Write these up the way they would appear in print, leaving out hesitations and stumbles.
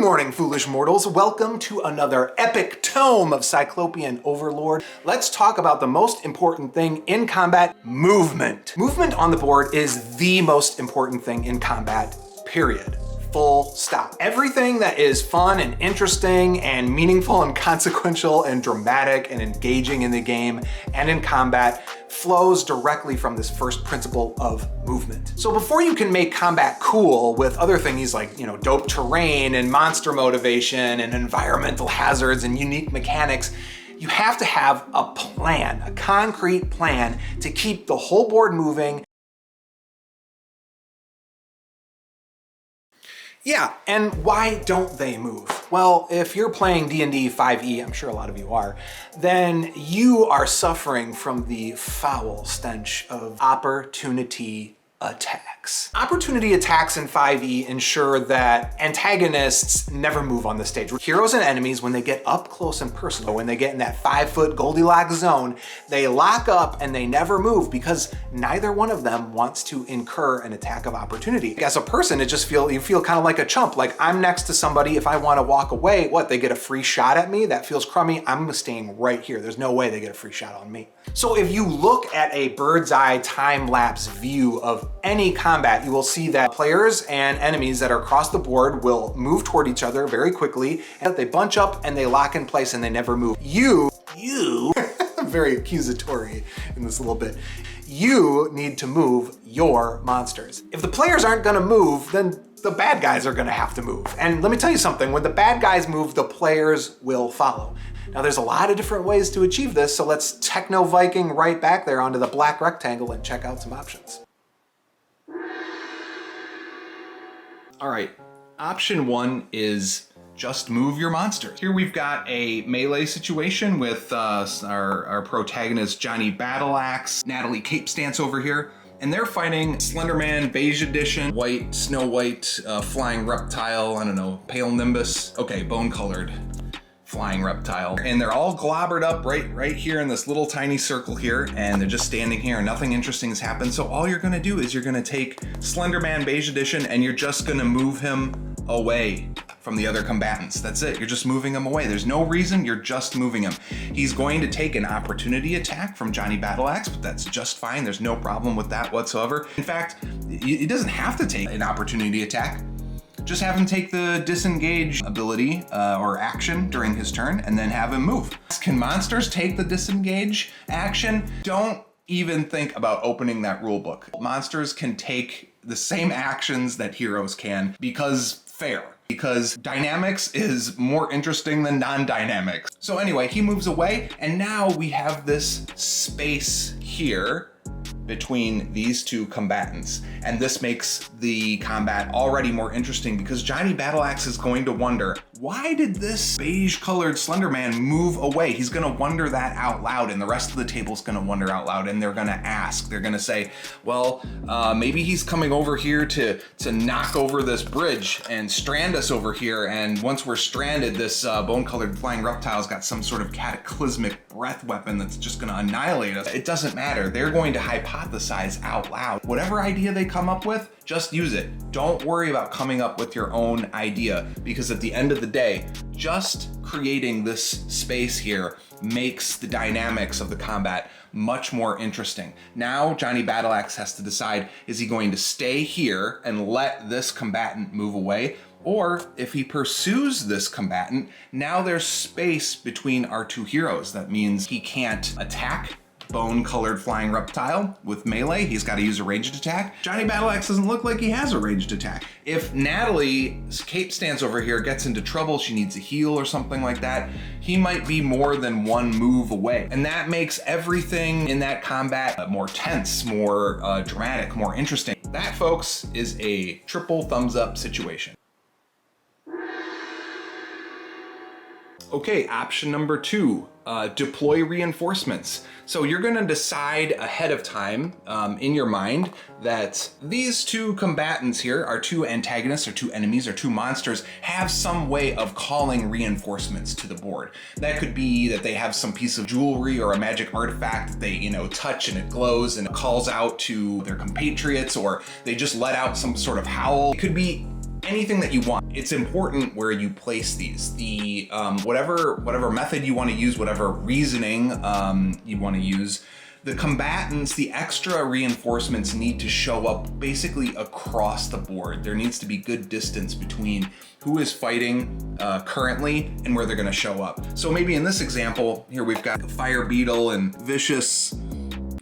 morning, foolish mortals. Welcome to another epic tome of Cyclopean Overlord. Let's talk about the most important thing in combat, movement. Movement on the board is the most important thing in combat, period. Full stop. Everything that is fun and interesting and meaningful and consequential and dramatic and engaging in the game and in combat flows directly from this first principle of movement. So before you can make combat cool with other things like, dope terrain and monster motivation and environmental hazards and unique mechanics, you have to have a plan, a concrete plan to keep the whole board moving. Yeah, and why don't they move? Well, if you're playing D&D 5e, I'm sure a lot of you are, then you are suffering from the foul stench of opportunity attacks. Opportunity attacks in 5e ensure that antagonists never move on the stage. Heroes and enemies, when they get up close and personal, when they get in that 5-foot Goldilocks zone, they lock up and they never move because neither one of them wants to incur an attack of opportunity. As a person, you feel kind of like a chump. Like, I'm next to somebody, if I want to walk away, they get a free shot at me? That feels crummy. I'm staying right here. There's no way they get a free shot on me. So if you look at a bird's eye time-lapse view of any combat, you will see that players and enemies that are across the board will move toward each other very quickly, and they bunch up and they lock in place and they never move. You, very accusatory in this little bit, you need to move your monsters. If the players aren't gonna move, then the bad guys are gonna have to move. And let me tell you something, when the bad guys move, the players will follow. Now there's a lot of different ways to achieve this, so let's techno-Viking right back there onto the black rectangle and check out some options. All right, option one is just move your monsters. Here we've got a melee situation with our protagonist Johnny Battleaxe, Natalie Cape Stance over here, and they're fighting Slenderman Beige Edition, white, Snow White, flying reptile, I don't know, pale Nimbus, okay, bone colored flying reptile. And they're all globbered up right here in this little tiny circle here, and they're just standing here and nothing interesting has happened. So all you're gonna do is you're gonna take Slenderman Beige Edition and you're just gonna move him away from the other combatants. That's it, you're just moving him away. There's no reason, you're just moving him. He's going to take an opportunity attack from Johnny Battleaxe, but that's just fine. There's no problem with that whatsoever. In fact, he doesn't have to take an opportunity attack. Just have him take the disengage ability or action during his turn and then have him move. Can monsters take the disengage action? Don't even think about opening that rule book. Monsters can take the same actions that heroes can because dynamics is more interesting than non-dynamics. So anyway, he moves away and now we have this space here between these two combatants. And this makes the combat already more interesting because Johnny Battleaxe is going to wonder, why did this beige colored Slenderman move away? He's gonna wonder that out loud and the rest of the table's gonna wonder out loud and they're gonna ask, they're gonna say, well, maybe he's coming over here to knock over this bridge and strand us over here. And once we're stranded, this bone colored flying reptile's got some sort of cataclysmic breath weapon that's just gonna annihilate us. It doesn't matter. They're going to hypothesize out loud. Whatever idea they come up with, just use it. Don't worry about coming up with your own idea because at the end of the day, just creating this space here makes the dynamics of the combat much more interesting. Now Johnny Battleaxe has to decide, is he going to stay here and let this combatant move away? Or if he pursues this combatant, now there's space between our two heroes. That means he can't attack bone-colored flying reptile with melee. He's got to use a ranged attack. Johnny Battleaxe doesn't look like he has a ranged attack. If Natalie's Cape Stance over here gets into trouble, she needs a heal or something like that, he might be more than one move away. And that makes everything in that combat more tense, more dramatic, more interesting. That, folks, is a triple thumbs up situation. Okay, option number two, deploy reinforcements. So you're gonna decide ahead of time in your mind that these two combatants here, our two antagonists or two enemies or two monsters, have some way of calling reinforcements to the board. That could be that they have some piece of jewelry or a magic artifact that they, touch and it glows and it calls out to their compatriots, or they just let out some sort of howl. It could be anything that you want. It's important where you place these. The whatever method you want to use, whatever reasoning you want to use, the combatants, the extra reinforcements need to show up basically across the board. There needs to be good distance between who is fighting currently and where they're gonna show up. So maybe in this example, here we've got the fire beetle and vicious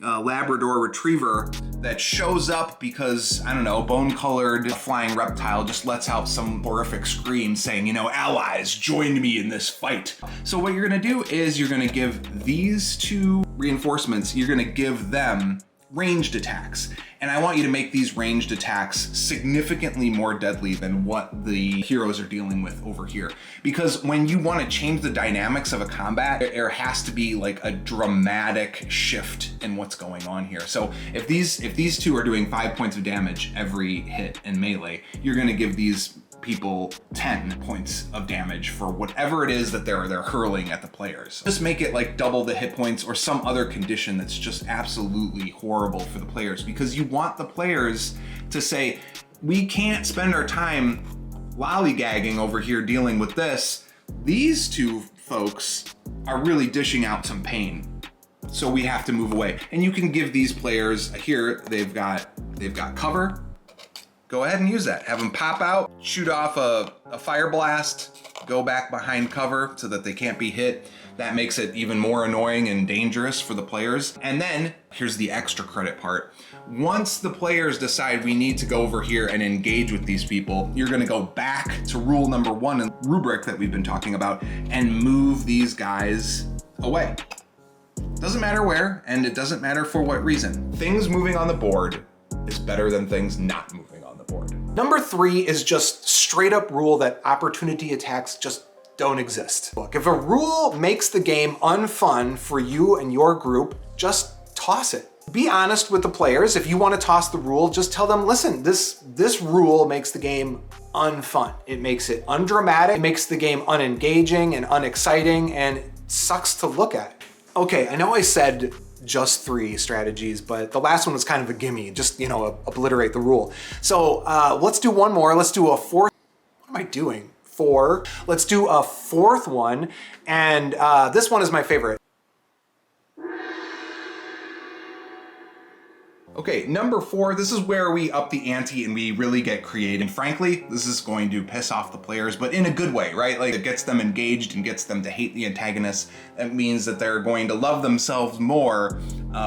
Labrador retriever that shows up because, I don't know, bone-colored flying reptile just lets out some horrific scream saying, you know, allies, join me in this fight. So what you're gonna do is you're gonna give these two reinforcements, you're gonna give them ranged attacks. And I want you to make these ranged attacks significantly more deadly than what the heroes are dealing with over here. Because when you want to change the dynamics of a combat, there has to be like a dramatic shift in what's going on here. So if these two are doing 5 points of damage every hit in melee, you're gonna give these people 10 points of damage for whatever it is that they're hurling at the players. Just make it like double the hit points or some other condition that's just absolutely horrible for the players, because you want the players to say, we can't spend our time lollygagging over here dealing with this. These two folks are really dishing out some pain, so we have to move away. And you can give these players here, they've got cover. Go ahead and use that. Have them pop out, shoot off a fire blast, go back behind cover so that they can't be hit. That makes it even more annoying and dangerous for the players. And then here's the extra credit part. Once the players decide we need to go over here and engage with these people, you're gonna go back to rule number 1 in rubric that we've been talking about and move these guys away. Doesn't matter where, and it doesn't matter for what reason. Things moving on the board is better than things not moving on the board. Number 3 is just straight up rule that opportunity attacks just don't exist. Look, if a rule makes the game unfun for you and your group, just toss it. Be honest with the players. If you want to toss the rule, just tell them, listen, this rule makes the game unfun. It makes it undramatic, it makes the game unengaging and unexciting, and it sucks to look at. Okay, I know I said just 3 strategies, but the last one was kind of a gimme, just, you know, obliterate the rule. So let's do one more. Let's do a 4th. What am I doing? 4. Let's do a 4th one. And this one is my favorite. Okay, number 4, this is where we up the ante and we really get creative. And frankly, this is going to piss off the players, but in a good way, right? Like, it gets them engaged and gets them to hate the antagonists. That means that they're going to love themselves more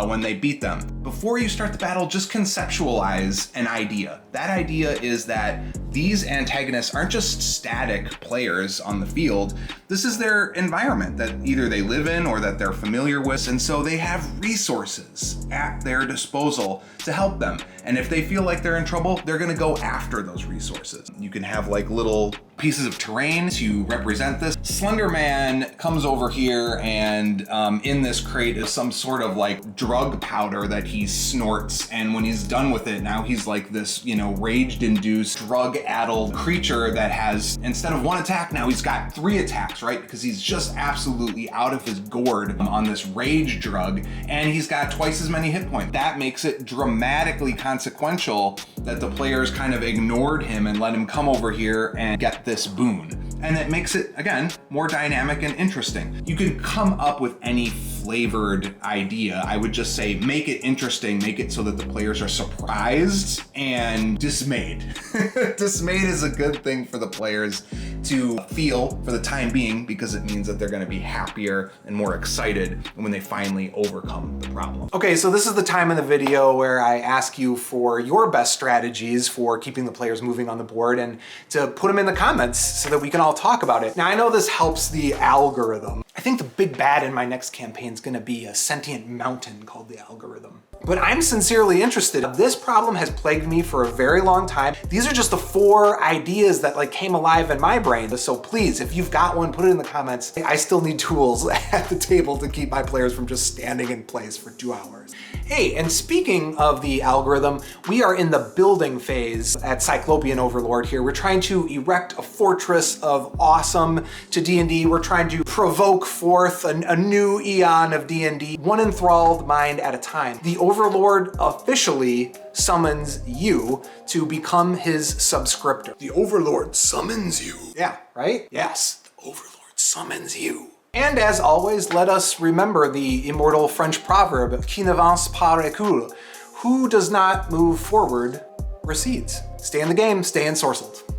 when they beat them. Before you start the battle, just conceptualize an idea. That idea is that these antagonists aren't just static players on the field. This is their environment that either they live in or that they're familiar with, and so they have resources at their disposal to help them. And if they feel like they're in trouble, they're gonna go after those resources. You can have like little pieces of terrain to represent this. Slender Man comes over here and in this crate is some sort of like drug powder that he snorts, and when he's done with it, now he's like this, you know, rage-induced, drug-addled creature that has, instead of 1 attack, now he's got 3 attacks, right? Because he's just absolutely out of his gourd on this rage drug, and he's got twice as many hit points. That makes it dramatically consequential that the players kind of ignored him and let him come over here and get this boon. And it makes it, again, more dynamic and interesting. You can come up with any flavored idea. I would just say make it interesting, make it so that the players are surprised and dismayed. Dismayed is a good thing for the players to feel for the time being, because it means that they're gonna be happier and more excited when they finally overcome the problem. Okay, so this is the time in the video where I ask you for your best strategies for keeping the players moving on the board and to put them in the comments so that we can all talk about it. Now, I know this helps the algorithm. I think the big bad in my next campaign is gonna be a sentient mountain called the algorithm. But I'm sincerely interested. This problem has plagued me for a very long time. These are just the 4 ideas that like came alive in my brain. So please, if you've got one, put it in the comments. I still need tools at the table to keep my players from just standing in place for 2 hours. Hey, and speaking of the algorithm, we are in the building phase at Cyclopean Overlord here. We're trying to erect a fortress of awesome to D&D. We're trying to provoke invoke forth a new eon of D&D, one enthralled mind at a time. The Overlord officially summons you to become his subscriptor. The Overlord summons you. Yeah, right? Yes, the Overlord summons you. And as always, let us remember the immortal French proverb, qui n'avance pas recule. Who does not move forward recedes. Stay in the game, stay ensorcelled.